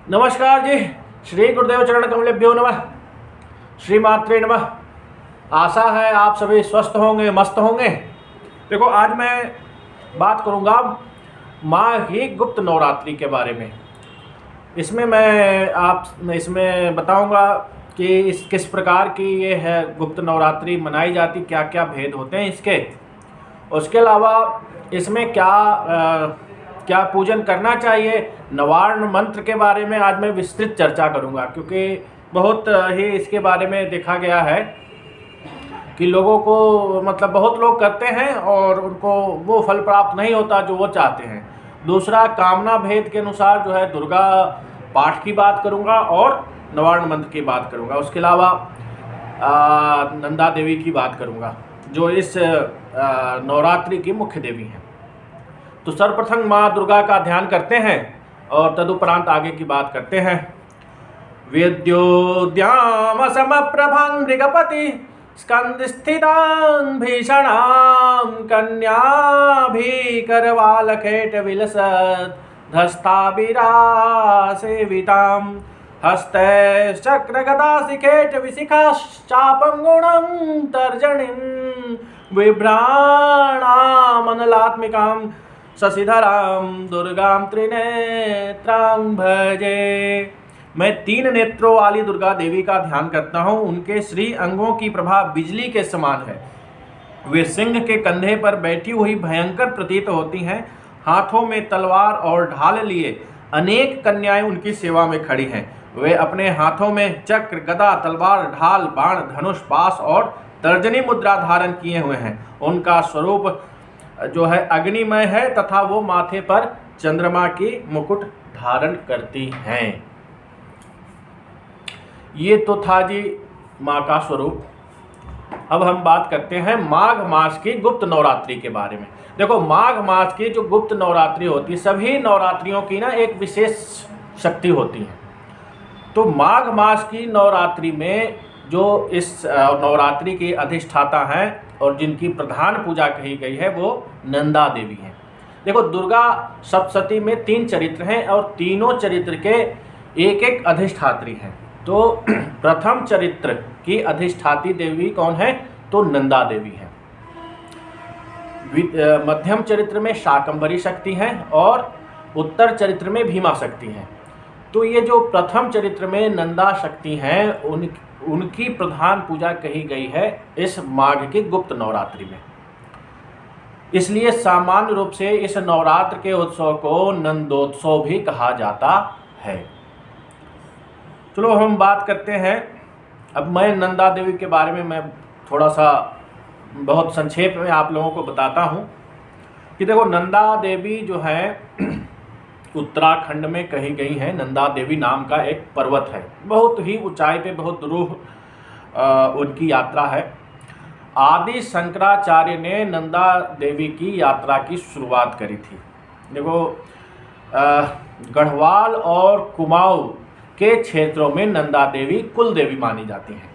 नमस्कार जी। श्री गुरुदेव चरण कमलेभ्यो नमः। श्री मात्रे नमः। आशा है आप सभी स्वस्थ होंगे, मस्त होंगे। देखो, आज मैं बात करूंगा माँ की गुप्त नवरात्रि के बारे में। इसमें बताऊंगा कि किस प्रकार की ये है गुप्त नवरात्रि मनाई जाती, क्या क्या भेद होते हैं इसके। उसके अलावा इसमें क्या पूजन करना चाहिए, नवार्ण मंत्र के बारे में आज मैं विस्तृत चर्चा करूंगा, क्योंकि बहुत ही इसके बारे में देखा गया है कि लोगों को बहुत लोग करते हैं और उनको वो फल प्राप्त नहीं होता जो वो चाहते हैं। दूसरा, कामना भेद के अनुसार जो है दुर्गा पाठ की बात करूंगा और नवार्ण मंत्र की बात करूंगा। उसके अलावा नंदा देवी की बात करूंगा जो इस नवरात्रि की मुख्य देवी हैं। तो सर्वप्रथम माँ दुर्गा का ध्यान करते हैं और तदुपरांत आगे की बात करते हैं। विद्योद्याम समप्रभां मृगपति स्कंदस्थितां भीषणां कन्याभिकरवालखेट विलसत् धस्ताभिरासेवितां हस्तैश्चक्रगदाशिखेट विशिखाश्चापं गुणं तर्जनीं बिभ्राणामनलात्मिकां शशिधरां दुर्गां त्रिनेत्रां भजे। मैं 3 नेत्रों वाली दुर्गा देवी का ध्यान करता हूँ। उनके श्री अंगों की प्रभा बिजली के समान है। वे सिंह के कंधे पर बैठी हुई भयंकर प्रतीत होती हैं। हाथों में तलवार और ढाल लिए अनेक कन्याएं उनकी सेवा में खड़ी हैं। वे अपने हाथों में चक्र, गदा, तलवार, ढाल, बाण, धनुष, पाश और तर्जनी मुद्रा धारण किए हुए हैं। उनका स्वरूप जो है अग्निमय है तथा वो माथे पर चंद्रमा की मुकुट धारण करती हैं। ये तो था जी माँ का स्वरूप। अब हम बात करते हैं माघ मास की गुप्त नवरात्रि के बारे में। देखो, माघ मास की जो गुप्त नवरात्रि होती है, सभी नवरात्रियों की ना एक विशेष शक्ति होती है। तो माघ मास की नवरात्रि में जो इस नवरात्रि की अधिष्ठाता हैं और जिनकी प्रधान पूजा कही गई है वो नंदा देवी हैं। देखो, दुर्गा सप्तशती में 3 चरित्र हैं और तीनों चरित्र के एक एक अधिष्ठात्री हैं। तो प्रथम चरित्र की अधिष्ठाती देवी कौन है? तो नंदा देवी है। मध्यम चरित्र में शाकंभरी शक्ति हैं और उत्तर चरित्र में भीमा शक्ति हैं। तो ये जो प्रथम चरित्र में नंदा शक्ति हैं उनकी प्रधान पूजा कही गई है इस माघ की गुप्त नवरात्रि में। इसलिए सामान्य रूप से इस नवरात्र के उत्सव को नंदोत्सव भी कहा जाता है। चलो हम बात करते हैं। अब मैं नंदा देवी के बारे में मैं थोड़ा सा बहुत संक्षेप में आप लोगों को बताता हूँ कि देखो, नंदा देवी जो है उत्तराखंड में कही गई है। नंदा देवी नाम का एक पर्वत है, बहुत ही ऊंचाई पे, बहुत दूर उनकी यात्रा है। आदि शंकराचार्य ने नंदा देवी की यात्रा की शुरुआत करी थी। देखो, गढ़वाल और कुमाऊं के क्षेत्रों में नंदा देवी कुल देवी मानी जाती हैं।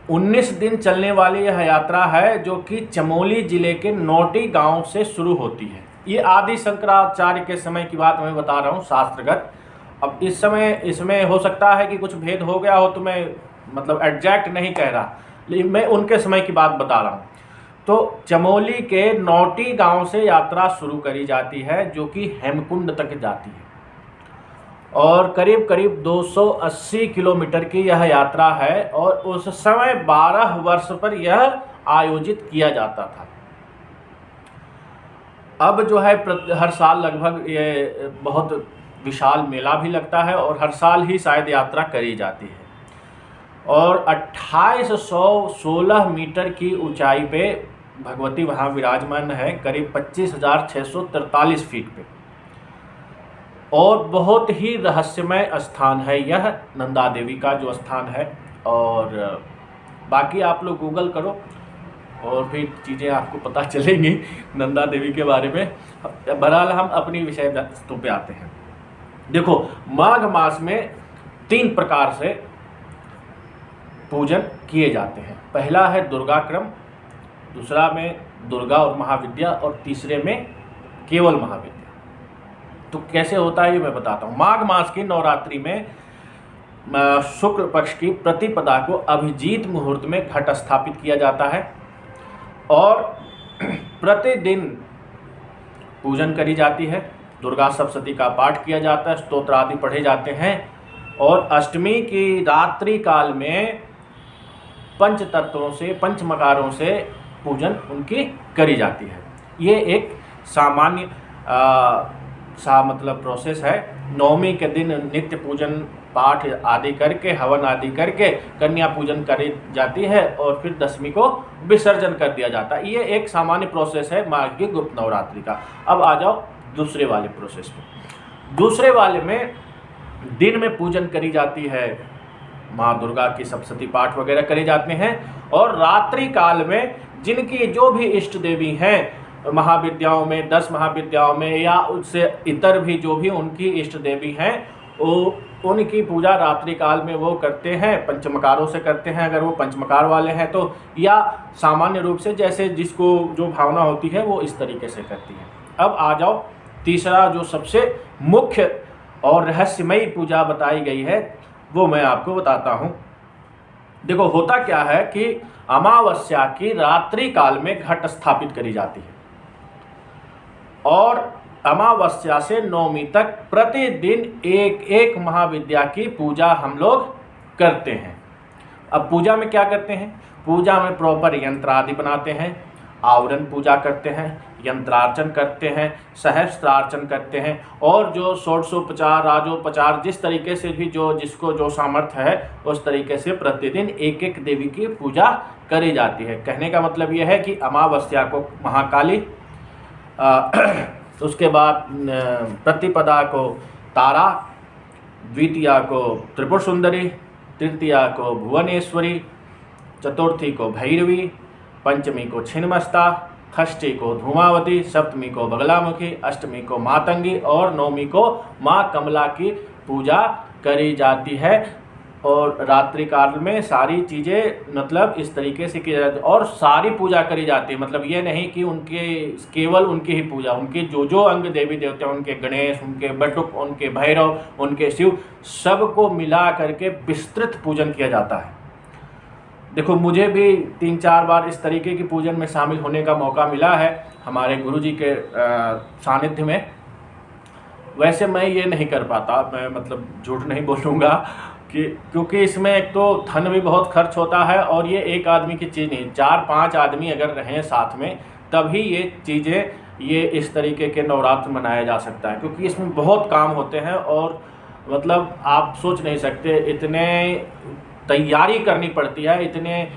19 दिन चलने वाली यह यात्रा है जो कि चमोली जिले के नोटी गांव से शुरू होती है। ये आदि शंकराचार्य के समय की बात मैं बता रहा हूँ शास्त्रगत। अब इस समय इसमें हो सकता है कि कुछ भेद हो गया हो, तो मैं एग्जैक्ट नहीं कह रहा, लेकिन मैं उनके समय की बात बता रहा हूँ। तो चमोली के नौटी गांव से यात्रा शुरू करी जाती है जो कि हेमकुंड तक जाती है और करीब करीब 280 किलोमीटर की यह यात्रा है और उस समय 12 वर्ष पर यह आयोजित किया जाता था। अब जो है हर साल लगभग ये बहुत विशाल मेला भी लगता है और हर साल ही शायद यात्रा करी जाती है। और 2816 मीटर की ऊंचाई पे भगवती वहाँ विराजमान है, करीब 25,643 फीट पे। और बहुत ही रहस्यमय स्थान है यह नंदा देवी का जो स्थान है। और बाकी आप लोग गूगल करो और भी चीज़ें आपको पता चलेंगी नंदा देवी के बारे में। बहरहाल हम अपनी विषय वस्तु पे आते हैं। देखो, माघ मास में 3 प्रकार से पूजन किए जाते हैं। पहला है दुर्गा क्रम, दूसरा में दुर्गा और महाविद्या और तीसरे में केवल महाविद्या। तो कैसे होता है ये मैं बताता हूँ। माघ मास की नवरात्रि में शुक्ल पक्ष की प्रतिपदा को अभिजीत मुहूर्त में घट स्थापित किया जाता है और प्रतिदिन पूजन करी जाती है, दुर्गा सप्तशती का पाठ किया जाता है, स्तोत्र आदि पढ़े जाते हैं और अष्टमी की रात्रि काल में पंच तत्वों से, पंचमकारों से पूजन उनकी करी जाती है। ये एक सामान्य मतलब प्रोसेस है। नवमी के दिन नित्य पूजन पाठ आदि करके, हवन आदि करके कन्या पूजन करी जाती है और फिर दशमी को विसर्जन कर दिया जाता है। ये एक सामान्य प्रोसेस है माघ की गुप्त नवरात्रि का। अब आ जाओ दूसरे वाले प्रोसेस पे। दूसरे वाले में दिन में पूजन करी जाती है, माँ दुर्गा की सप्तशती पाठ वगैरह करे जाते हैं और रात्रि काल में जिनकी जो भी इष्ट देवी हैं, महाविद्याओं में, 10 महाविद्याओं में या उससे इतर भी जो भी उनकी इष्ट देवी हैं, वो उनकी पूजा रात्रि काल में वो करते हैं, पंचमकारों से करते हैं अगर वो पंचमकार वाले हैं तो, या सामान्य रूप से जैसे जिसको जो भावना होती है वो इस तरीके से करती है। अब आ जाओ तीसरा जो सबसे मुख्य और रहस्यमयी पूजा बताई गई है वो मैं आपको बताता हूँ। देखो होता क्या है कि अमावस्या की रात्रि काल में घट स्थापित करी जाती है और अमावस्या से नवमी तक प्रतिदिन एक एक महाविद्या की पूजा हम लोग करते हैं। अब पूजा में क्या करते हैं? पूजा में प्रॉपर यंत्र आदि बनाते हैं, आवरण पूजा करते हैं, यंत्रार्चन करते हैं, सहस्त्रार्चन करते हैं और जो षोडशोपचार, राजोपचार, जिस तरीके से भी जो जिसको जो सामर्थ्य है उस तरीके से प्रतिदिन एक एक देवी की पूजा करी जाती है। कहने का मतलब यह है कि अमावस्या को महाकाली, उसके बाद प्रतिपदा को तारा, द्वितीया को त्रिपुर सुंदरी, तृतीया को भुवनेश्वरी, चतुर्थी को भैरवी, पंचमी को छिन्नमस्ता, षष्ठी को धूमावती, सप्तमी को बगलामुखी, अष्टमी को मातंगी और नवमी को माँ कमला की पूजा करी जाती है। और रात्रि काल में सारी चीज़ें मतलब इस तरीके से की जाती है और सारी पूजा करी जाती है। मतलब ये नहीं कि उनके केवल उनकी ही पूजा, उनके जो जो अंग देवी देवता हैं, उनके गणेश, उनके बटुक, उनके भैरव, उनके शिव, सबको मिला करके विस्तृत पूजन किया जाता है। देखो मुझे भी 3-4 बार इस तरीके की पूजन में शामिल होने का मौका मिला है हमारे गुरुजी के सानिध्य में। वैसे मैं ये नहीं कर पाता, मैं मतलब झूठ नहीं बोलूँगा कि क्योंकि इसमें एक तो धन भी बहुत खर्च होता है और ये एक आदमी की चीज़ नहीं, 4-5 आदमी अगर रहें साथ में तभी ये चीज़ें, ये इस तरीके के नवरात्र मनाया जा सकता है। क्योंकि इसमें बहुत काम होते हैं और मतलब आप सोच नहीं सकते, इतने तैयारी करनी पड़ती है, इतने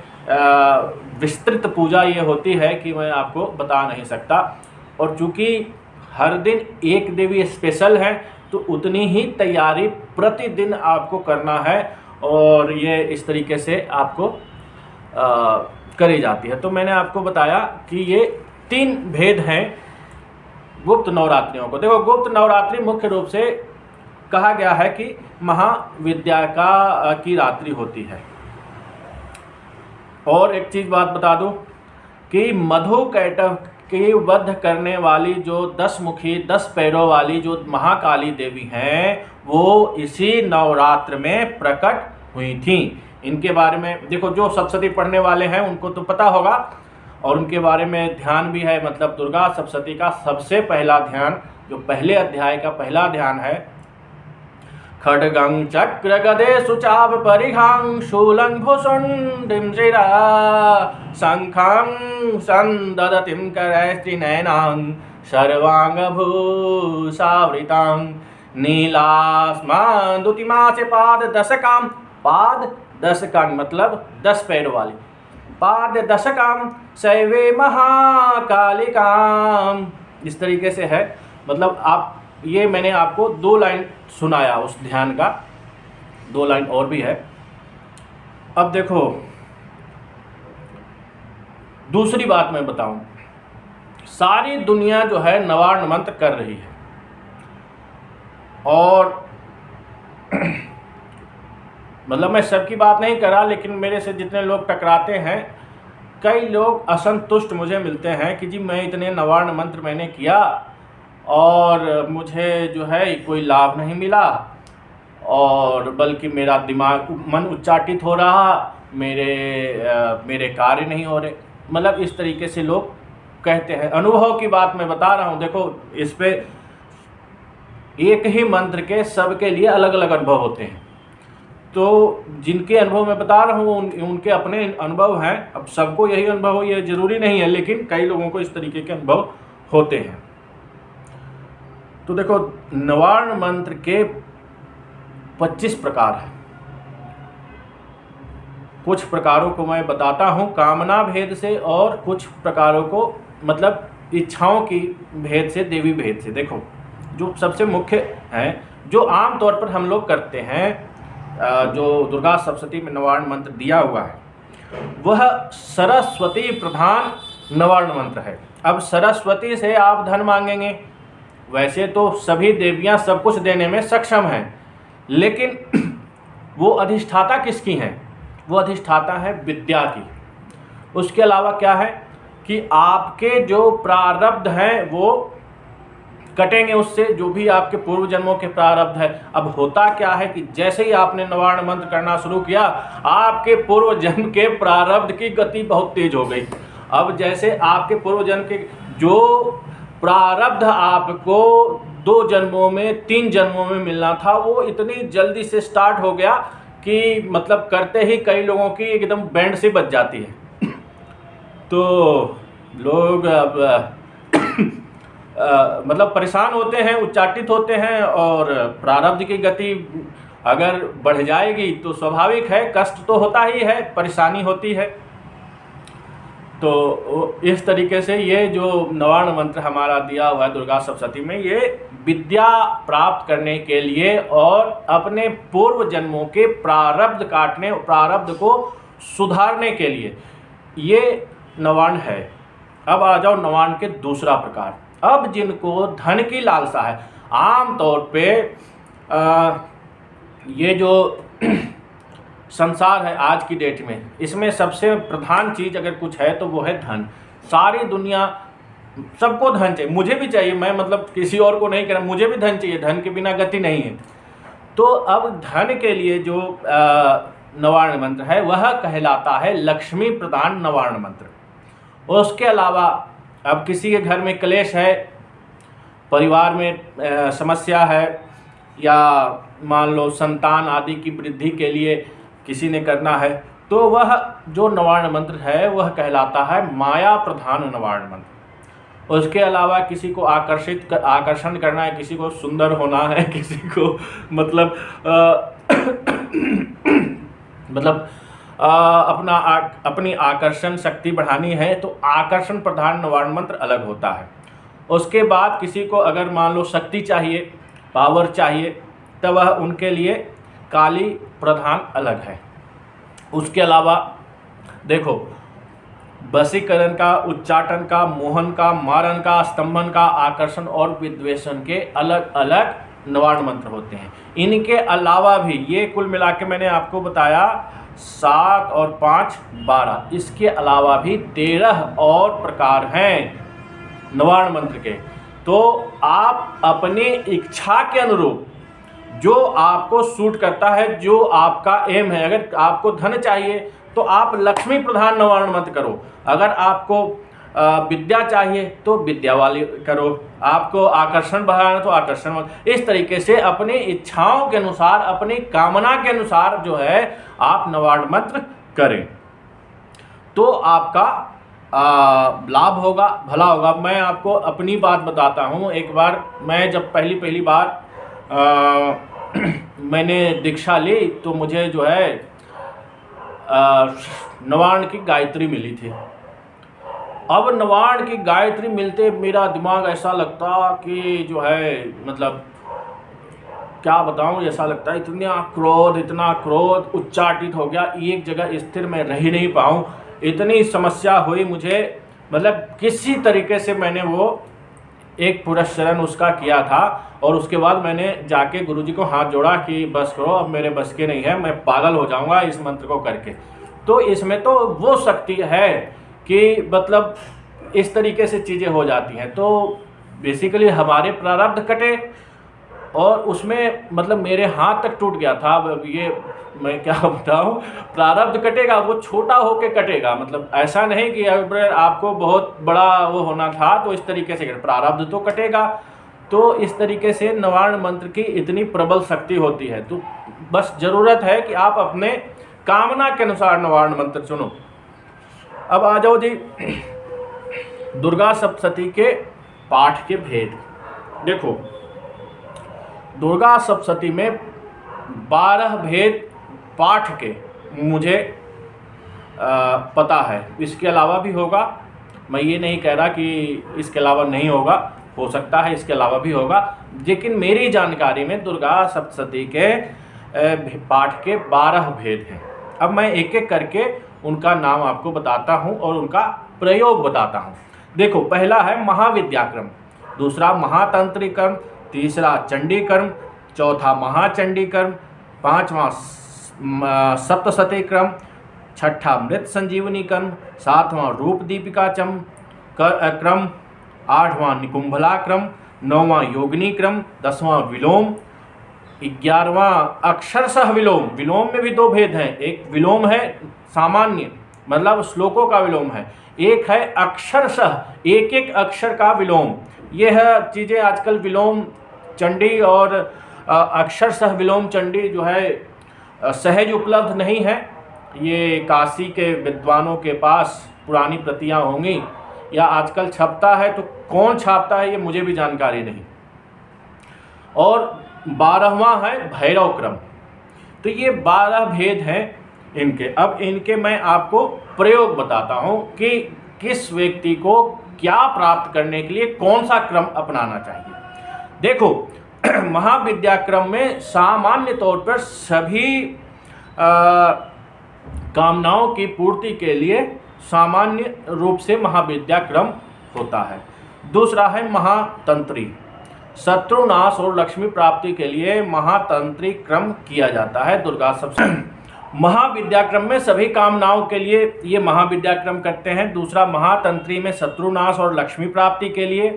विस्तृत पूजा ये होती है कि मैं आपको बता नहीं सकता। और चूँकि हर दिन एक देवी स्पेशल है तो उतनी ही तैयारी प्रतिदिन आपको करना है और ये इस तरीके से आपको करी जाती है। तो मैंने आपको बताया कि ये 3 भेद हैं गुप्त नवरात्रियों को। देखो गुप्त नवरात्रि मुख्य रूप से कहा गया है कि महाविद्या की रात्रि होती है। और एक चीज़ बात बता दूं कि मधुकैटभ की वध करने वाली जो 10 मुखी 10 पैरों वाली जो महाकाली देवी हैं वो इसी नवरात्र में प्रकट हुई थी। इनके बारे में देखो जो सप्तशती पढ़ने वाले हैं उनको तो पता होगा और उनके बारे में ध्यान भी है। मतलब दुर्गा सप्तशती का सबसे पहला ध्यान, जो पहले अध्याय का पहला ध्यान है, खड्गं चक्र गदे सुचाप परिघां शूलं भुषुण्डिं शिरा शंखं संदधतिं करैस्त्रिनयनां सर्वांगभूषावृतां नीलास्मादुतिमासे पाद दशकां मतलब 10 पैर वाली, पाद दशकां शैवे महाकालिकां, इस तरीके से है। मतलब आप ये मैंने आपको 2 लाइन सुनाया उस ध्यान का, 2 लाइन और भी है। अब देखो दूसरी बात मैं बताऊं, सारी दुनिया जो है नवार्ण मंत्र कर रही है और मतलब मैं सबकी बात नहीं कर रहा, लेकिन मेरे से जितने लोग टकराते हैं, कई लोग असंतुष्ट मुझे मिलते हैं कि जी मैं इतने नवार्ण मंत्र मैंने किया और मुझे जो है कोई लाभ नहीं मिला, और बल्कि मेरा दिमाग मन उच्चाटित हो रहा, मेरे कार्य नहीं हो रहे। मतलब इस तरीके से लोग कहते हैं। अनुभव की बात मैं बता रहा हूँ। देखो, इस पे एक ही मंत्र के सबके लिए अलग अलग अनुभव होते हैं। तो जिनके अनुभव मैं बता रहा हूँ उनके अपने अनुभव हैं। अब सबको यही अनुभव हो ये ज़रूरी नहीं है, लेकिन कई लोगों को इस तरीके के अनुभव होते हैं। तो देखो, नवार्ण मंत्र के 25 प्रकार हैं। कुछ प्रकारों को मैं बताता हूँ कामना भेद से, और कुछ प्रकारों को मतलब इच्छाओं की भेद से, देवी भेद से। देखो, जो सबसे मुख्य हैं, जो आम तौर पर हम लोग करते हैं, जो दुर्गा सप्तशती में नवार्ण मंत्र दिया हुआ है, वह सरस्वती प्रधान नवार्ण मंत्र है। अब सरस्वती से आप धन मांगेंगे, वैसे तो सभी देवियां सब कुछ देने में सक्षम हैं, लेकिन वो अधिष्ठाता किसकी हैं? वो अधिष्ठाता है विद्या की। उसके अलावा क्या है कि आपके जो प्रारब्ध हैं वो कटेंगे उससे, जो भी आपके पूर्व जन्मों के प्रारब्ध है। अब होता क्या है कि जैसे ही आपने नवार्ण मंत्र करना शुरू किया, आपके पूर्व जन्म के प्रारब्ध की गति बहुत तेज हो गई। अब जैसे आपके पूर्व जन्म के जो प्रारब्ध आपको 2 जन्मों में 3 जन्मों में मिलना था, वो इतनी जल्दी से स्टार्ट हो गया कि मतलब करते ही कई लोगों की एकदम बैंड से बच जाती है। तो लोग अब मतलब परेशान होते हैं, उच्चाटित होते हैं, और प्रारब्ध की गति अगर बढ़ जाएगी तो स्वाभाविक है, कष्ट तो होता ही है, परेशानी होती है। तो इस तरीके से ये जो नवार्ण मंत्र हमारा दिया हुआ है दुर्गा सप्तशती में, ये विद्या प्राप्त करने के लिए और अपने पूर्व जन्मों के प्रारब्ध काटने, प्रारब्ध को सुधारने के लिए ये नवार्ण है। अब आ जाओ नवार्ण के दूसरा प्रकार। अब जिनको धन की लालसा है, आम तौर पे ये जो संसार है आज की डेट में, इसमें सबसे प्रधान चीज़ अगर कुछ है तो वो है धन। सारी दुनिया, सबको धन चाहिए, मुझे भी चाहिए, मैं मतलब किसी और को नहीं कह रहा, मुझे भी धन चाहिए, धन के बिना गति नहीं है। तो अब धन के लिए जो नवार्ण मंत्र है वह कहलाता है लक्ष्मी प्रधान नवार्ण मंत्र। उसके अलावा अब किसी के घर में क्लेश है, परिवार में समस्या है, या मान लो संतान आदि की वृद्धि के लिए किसी ने करना है, तो वह जो नवार्ण मंत्र है वह कहलाता है माया प्रधान नवार्ण मंत्र। उसके अलावा किसी को आकर्षण करना है, किसी को सुंदर होना है, किसी को मतलब अपनी आकर्षण शक्ति बढ़ानी है, तो आकर्षण प्रधान नवार्ण मंत्र अलग होता है। उसके बाद किसी को अगर मान लो शक्ति चाहिए, पावर चाहिए, तब वह उनके लिए काली प्रधान अलग है। उसके अलावा देखो, वशीकरण का, उच्चाटन का, मोहन का, मारन का, स्तंभन का, आकर्षण और विद्वेषण के अलग अलग नवार्ण मंत्र होते हैं। इनके अलावा भी ये कुल मिला के मैंने आपको बताया 7 और 5 12, इसके अलावा भी 13 और प्रकार हैं नवार्ण मंत्र के। तो आप अपनी इच्छा के अनुरूप जो आपको सूट करता है, जो आपका एम है, अगर आपको धन चाहिए तो आप लक्ष्मी प्रधान नवार्ण मंत्र करो, अगर आपको विद्या चाहिए तो विद्या वाली करो, आपको आकर्षण बढ़ाना तो आकर्षण वाली। इस तरीके से अपनी इच्छाओं के अनुसार, अपनी कामना के अनुसार जो है आप नवार्ण मंत्र करें, तो आपका लाभ होगा, भला होगा। मैं आपको अपनी बात बताता हूँ। एक बार मैं जब पहली बार मैंने दीक्षा ली, तो मुझे जो है नवार्ण की गायत्री मिली थी। अब नवार्ण की गायत्री मिलते मेरा दिमाग ऐसा लगता कि जो है मतलब क्या बताऊँ, ऐसा लगता है इतना क्रोध उच्चाटित हो गया, एक जगह स्थिर मैं रह नहीं पाऊँ, इतनी समस्या हुई मुझे। मतलब किसी तरीके से मैंने वो एक पुरस्चरण उसका किया था, और उसके बाद मैंने जाके गुरुजी को हाथ जोड़ा कि बस करो, अब मेरे बस के नहीं है, मैं पागल हो जाऊंगा इस मंत्र को करके। तो इसमें तो वो शक्ति है कि मतलब इस तरीके से चीज़ें हो जाती हैं। तो बेसिकली हमारे प्रारब्ध कटे, और उसमें मतलब मेरे हाथ तक टूट गया था। अब ये मैं क्या बताऊँ, प्रारब्ध कटेगा वो छोटा होके कटेगा, मतलब ऐसा नहीं कि अगर आपको बहुत बड़ा वो होना था तो इस तरीके से प्रारब्ध तो कटेगा। तो इस तरीके से नवार्ण मंत्र की इतनी प्रबल शक्ति होती है। तो बस ज़रूरत है कि आप अपने कामना के अनुसार नवार्ण मंत्र चुनो। अब आ जाओ जी दुर्गा सप्तशती के पाठ के भेद। देखो, दुर्गा सप्तशती में 12 भेद पाठ के मुझे पता है। इसके अलावा भी होगा, मैं ये नहीं कह रहा कि इसके अलावा नहीं होगा, हो सकता है इसके अलावा भी होगा, लेकिन मेरी जानकारी में दुर्गा सप्तशती के पाठ के 12 भेद हैं। अब मैं एक एक करके उनका नाम आपको बताता हूँ और उनका प्रयोग बताता हूँ। देखो, पहला है महाविद्याक्रम, दूसरा महातंत्री कर्म, तीसरा चंडी कर्म, चौथा महाचंडी कर्म, पांचवा सप्तशती क्रम, छठा मृत संजीवनी कर्म, सातवां रूप दीपिका क्रम, आठवां निकुंभला क्रम, नौवां योगिनी क्रम, 10वां विलोम, 11वां अक्षरशः विलोम। विलोम में भी 2 भेद हैं, एक विलोम है सामान्य मतलब श्लोकों का विलोम है, एक है अक्षरशः एक एक अक्षर का विलोम। यह चीज़ें आजकल विलोम चंडी और अक्षरशः विलोम चंडी जो है सहज उपलब्ध नहीं है। ये काशी के विद्वानों के पास पुरानी प्रतियां होंगी, या आजकल छपता है तो कौन छापता है ये मुझे भी जानकारी नहीं। और 12वां है भैरव क्रम। तो ये 12 भेद हैं इनके। अब इनके मैं आपको प्रयोग बताता हूँ कि किस व्यक्ति को क्या प्राप्त करने के लिए कौन सा क्रम अपनाना चाहिए। देखो, महाविद्याक्रम में सामान्य तौर पर सभी कामनाओं की पूर्ति के लिए सामान्य रूप से महाविद्याक्रम होता है। दूसरा है महातंत्री, शत्रुनाश और लक्ष्मी प्राप्ति के लिए महातंत्री क्रम किया जाता है दुर्गा सप्तशती। महाविद्याक्रम में सभी कामनाओं के लिए ये महाविद्याक्रम करते हैं। दूसरा महातंत्री में शत्रुनाश और लक्ष्मी प्राप्ति के लिए।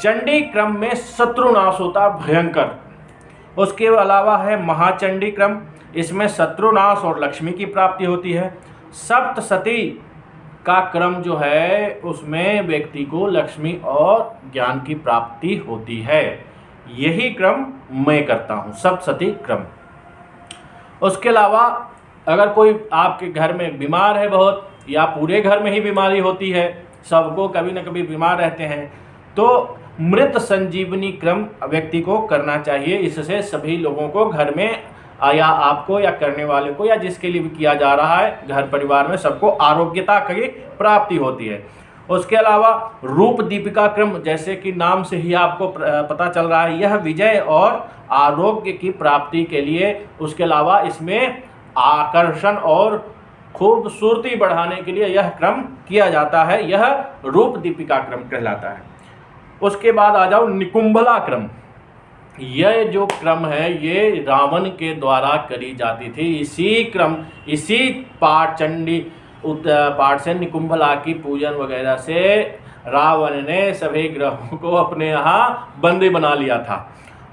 चंडी क्रम में शत्रुनाश होता है भयंकर। उसके अलावा है महाचंडी क्रम, इसमें शत्रुनाश और लक्ष्मी की प्राप्ति होती है। सप्तशती का क्रम जो है उसमें व्यक्ति को लक्ष्मी और ज्ञान की प्राप्ति होती है। यही क्रम मैं करता हूँ, सप्तशती क्रम। उसके अलावा अगर कोई आपके घर में बीमार है बहुत, या पूरे घर में ही बीमारी होती है, सबको कभी न कभी बीमार रहते हैं, तो मृत संजीवनी क्रम व्यक्ति को करना चाहिए। इससे सभी लोगों को घर में, या आपको या करने वाले को या जिसके लिए भी किया जा रहा है, घर परिवार में सबको आरोग्यता की प्राप्ति होती है। उसके अलावा रूप दीपिका क्रम, जैसे कि नाम से ही आपको पता चल रहा है, यह विजय और आरोग्य की प्राप्ति के लिए। उसके अलावा इसमें आकर्षण और खूबसूरती बढ़ाने के लिए यह क्रम किया जाता है। यह रूप दीपिका क्रम कहलाता है। उसके बाद आ जाओ निकुंभला क्रम। यह जो क्रम है ये रावण के द्वारा करी जाती थी। इसी पाठ चंडी पाठ से, निकुंभला की पूजन वगैरह से रावण ने सभी ग्रहों को अपने यहाँ बंदी बना लिया था,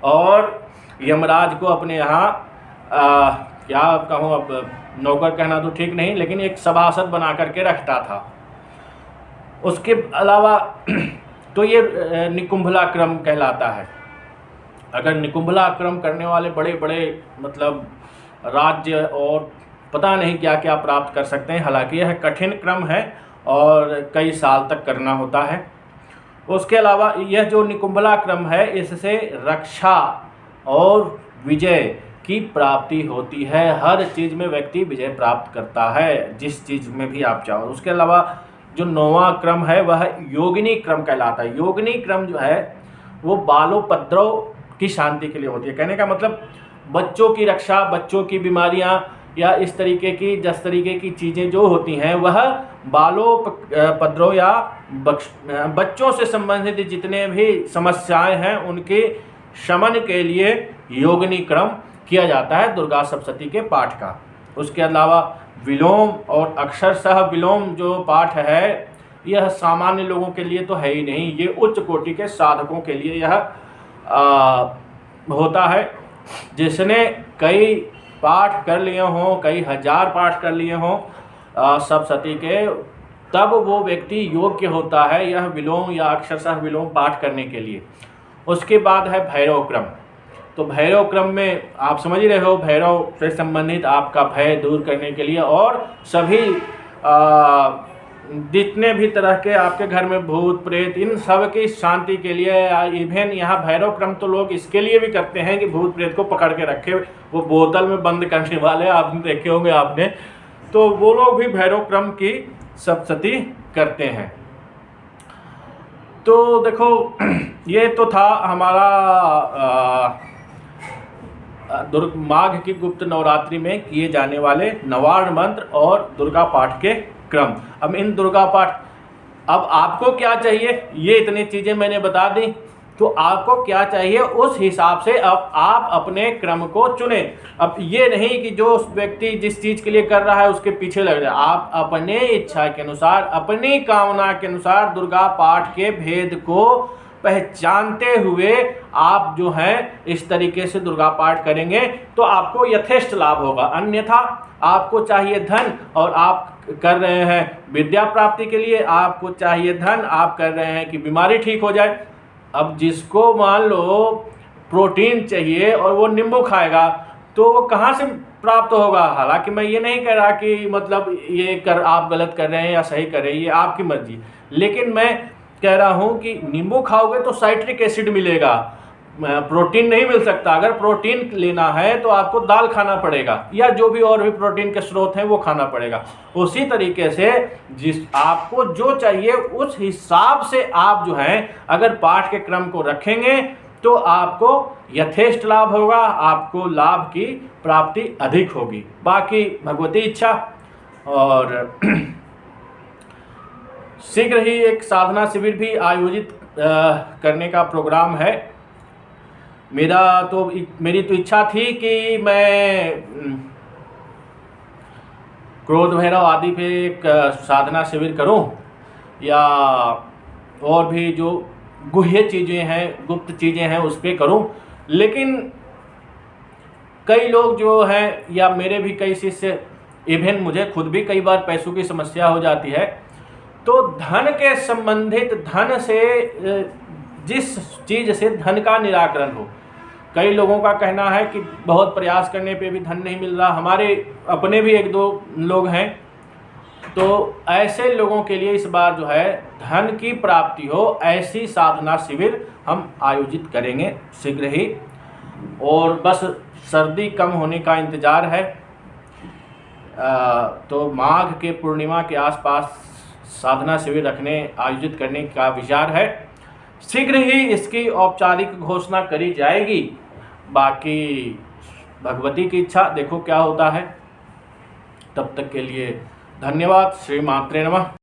और यमराज को अपने यहाँ क्या कहूँ, अब नौकर कहना तो ठीक नहीं, लेकिन एक सभासद बना करके रखता था। उसके अलावा तो ये निकुंभला क्रम कहलाता है। अगर निकुंभला क्रम करने वाले बड़े बड़े मतलब राज्य और पता नहीं क्या क्या प्राप्त कर सकते हैं। हालांकि यह कठिन क्रम है और कई साल तक करना होता है। उसके अलावा यह जो निकुंभला क्रम है, इससे रक्षा और विजय की प्राप्ति होती है। हर चीज़ में व्यक्ति विजय प्राप्त करता है, जिस चीज़ में भी आप चाहो। उसके अलावा जो 9वां क्रम है वह योगिनी क्रम कहलाता है। योगिनी क्रम जो है वो बालोपद्रव की शांति के लिए होती है। कहने का मतलब बच्चों की रक्षा, बच्चों की बीमारियां, या इस तरीके की 10 तरीके की चीज़ें जो होती हैं, वह बालोपद्रव या बच्चों से संबंधित जितने भी समस्याएं हैं उनके शमन के लिए योगिनी क्रम किया जाता है दुर्गा सप्तशती के पाठ का। उसके अलावा विलोम और अक्षरशः विलोम जो पाठ है, यह सामान्य लोगों के लिए तो है ही नहीं, ये उच्च कोटि के साधकों के लिए यह होता है। जिसने कई पाठ कर लिए हों, कई हजार पाठ कर लिए हों सप्तशती के, तब वो व्यक्ति योग्य होता है यह विलोम या अक्षरशः विलोम पाठ करने के लिए। उसके बाद है भैरव क्रम। तो भैरव क्रम में आप समझ ही रहे हो, भैरव से संबंधित आपका भय दूर करने के लिए और सभी जितने भी तरह के आपके घर में भूत प्रेत, इन सब की शांति के लिए। इवन यहाँ भैरव क्रम तो लोग इसके लिए भी करते हैं कि भूत प्रेत को पकड़ के रखे, वो बोतल में बंद करने वाले आपने देखे होंगे आपने, तो वो लोग भी भैरव क्रम की सप्तशती करते हैं। तो देखो ये तो था हमारा माघ की गुप्त नवरात्रि में किए जाने वाले नवार्ण मंत्र और दुर्गा पाठ के क्रम। अब इन दुर्गा पाठ, अब आपको क्या चाहिए, ये इतनी चीज़ें मैंने बता दी, तो आपको क्या चाहिए उस हिसाब से अब आप अपने क्रम को चुने। अब ये नहीं कि जो उस व्यक्ति जिस चीज़ के लिए कर रहा है उसके पीछे लग जाए, आप अपने इच्छा के अनुसार, अपनी कामना के अनुसार दुर्गा पाठ के भेद को पहचानते हुए आप जो है इस तरीके से दुर्गा पाठ करेंगे तो आपको यथेष्ट लाभ होगा। अन्यथा आपको चाहिए धन और आप कर रहे हैं विद्या प्राप्ति के लिए, आपको चाहिए धन, आप कर रहे हैं कि बीमारी ठीक हो जाए। अब जिसको मान लो प्रोटीन चाहिए और वो नींबू खाएगा तो वो कहाँ से प्राप्त होगा। हालांकि मैं ये नहीं कह रहा कि मतलब ये कर आप गलत कर रहे हैं या सही कर रहे हैं, ये आपकी मर्जी, लेकिन मैं कह रहा हूँ कि नींबू खाओगे तो साइट्रिक एसिड मिलेगा, प्रोटीन नहीं मिल सकता। अगर प्रोटीन लेना है तो आपको दाल खाना पड़ेगा या जो भी और भी प्रोटीन के स्रोत हैं वो खाना पड़ेगा। उसी तरीके से जिस आपको जो चाहिए उस हिसाब से आप जो है अगर पाठ के क्रम को रखेंगे तो आपको यथेष्ट लाभ होगा, आपको लाभ की प्राप्ति अधिक होगी। बाकी भगवती इच्छा। और शीघ्र ही एक साधना शिविर भी आयोजित करने का प्रोग्राम है। मेरी तो इच्छा थी कि मैं क्रोध भैरव आदि पे एक साधना शिविर करूं या और भी जो गुह्य चीज़ें हैं, गुप्त चीज़ें हैं उस पर करूं, लेकिन कई लोग जो हैं या मेरे भी कई शिष्य, इवन मुझे खुद भी कई बार पैसों की समस्या हो जाती है, तो धन के संबंधित, धन से जिस चीज़ से धन का निराकरण हो। कई लोगों का कहना है कि बहुत प्रयास करने पे भी धन नहीं मिल रहा। हमारे अपने भी एक दो लोग हैं, तो ऐसे लोगों के लिए इस बार जो है धन की प्राप्ति हो ऐसी साधना शिविर हम आयोजित करेंगे शीघ्र ही। और बस सर्दी कम होने का इंतज़ार है। तो माघ के पूर्णिमा के आसपास साधना शिविर आयोजित करने का विचार है। शीघ्र ही इसकी औपचारिक घोषणा करी जाएगी। बाकी भगवती की इच्छा, देखो क्या होता है। तब तक के लिए धन्यवाद। श्री मात्रे नमः।